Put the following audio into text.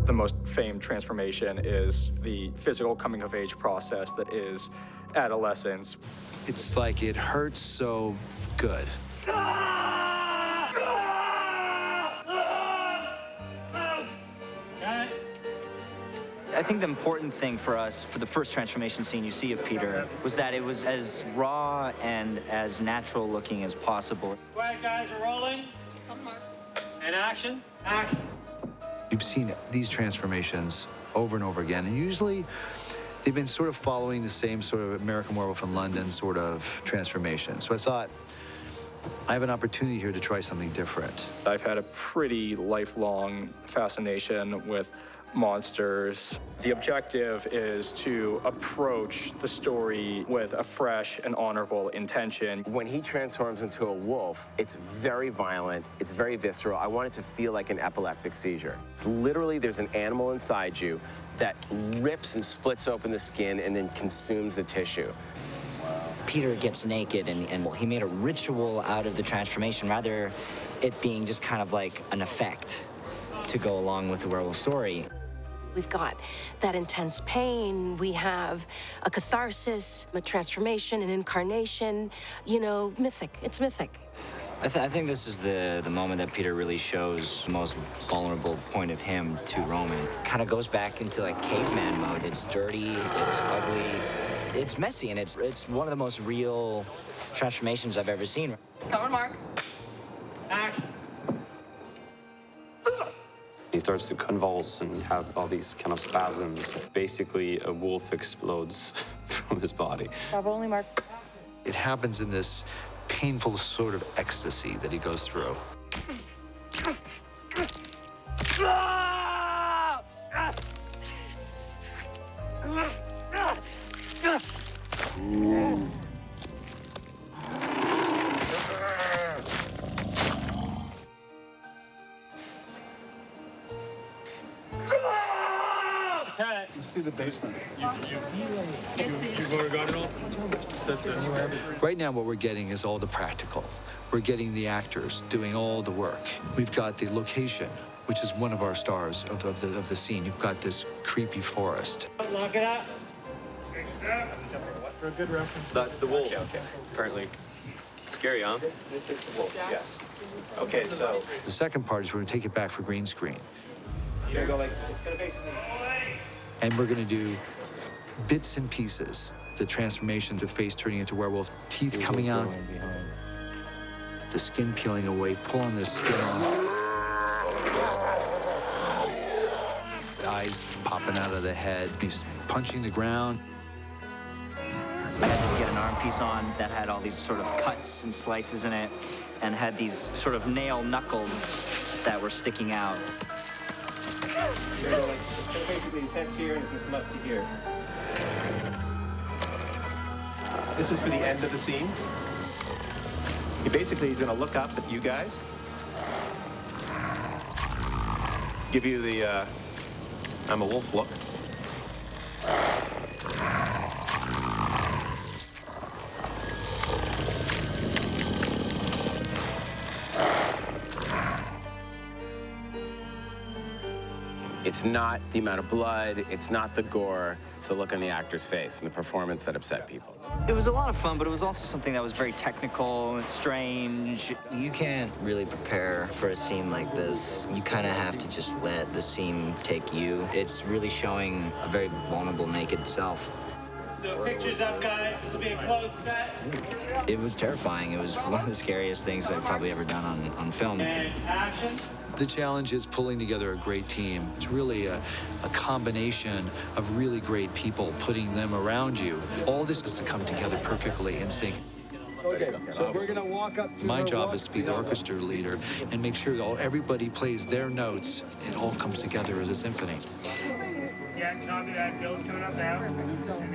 The most famed transformation is the physical coming-of-age process that is adolescence. It's like it hurts so good. I think the important thing for us, for the first transformation scene you see of Peter, was that it was as raw and as natural looking as possible. All right, guys, we're rolling. And action. Action. You've seen these transformations over and over again, and usually they've been sort of following the same sort of American Werewolf in London sort of transformation. So I thought, I have an opportunity here to try something different. I've had a pretty lifelong fascination with monsters. The objective is to approach the story with a fresh and honorable intention. When he transforms into a wolf, it's very violent, it's very visceral. I want it to feel like an epileptic seizure. It's literally, there's an animal inside you that rips and splits open the skin and then consumes the tissue. Peter gets naked, and he made a ritual out of the transformation, rather it being just kind of like an effect to go along with the werewolf story. We've got that intense pain, we have a catharsis, a transformation, an incarnation, you know, mythic, it's mythic. I think this is the moment that Peter really shows the most vulnerable point of him to Roman. Kind of goes back into like caveman mode. It's dirty, it's ugly, it's messy, and it's one of the most real transformations I've ever seen. Come on, Mark. Action. He starts to convulse and have all these kind of spasms. Basically, a wolf explodes from his body. Bravo only, Mark. It happens in this painful sort of ecstasy that he goes through. You see the basement. You've already got it all? That's it. Right now, what we're getting is all the practical. We're getting the actors doing all the work. We've got the location, which is one of our stars of the scene. You've got this creepy forest. Lock it up. For a good reference. That's the wolf. Okay. Apparently. Scary, huh? This is the wolf, yes. Okay, so The second part is we're going to take it back for green screen. you're gonna go like, it's gonna basically. And we're going to do bits and pieces. The transformation, the face turning into werewolf, teeth coming out, the skin peeling away, pulling the skin off. Eyes popping out of the head. He's punching the ground. I had to get an arm piece on that had all these sort of cuts and slices in it, and had these sort of nail knuckles that were sticking out. You're gonna go like, basically his head's here and it's gonna come up to here. This is for the end of the scene. He's gonna look up at you guys. Give you the, I'm a wolf look. It's not the amount of blood, it's not the gore, it's the look on the actor's face and the performance that upset people. It was a lot of fun, but it was also something that was very technical and strange. You can't really prepare for a scene like this. You kind of have to just let the scene take you. It's really showing a very vulnerable, naked self. So pictures up, guys. This will be a close set. It was terrifying. It was one of the scariest things that I've probably ever done on film. And action. The challenge is pulling together a great team. It's really a combination of really great people, putting them around you. All this is to come together perfectly in sync. Okay, so we're gonna walk up to My job is to be the orchestra leader and make sure that everybody plays their notes. It all comes together as a symphony. Yeah, copy that. Bill's coming up now. And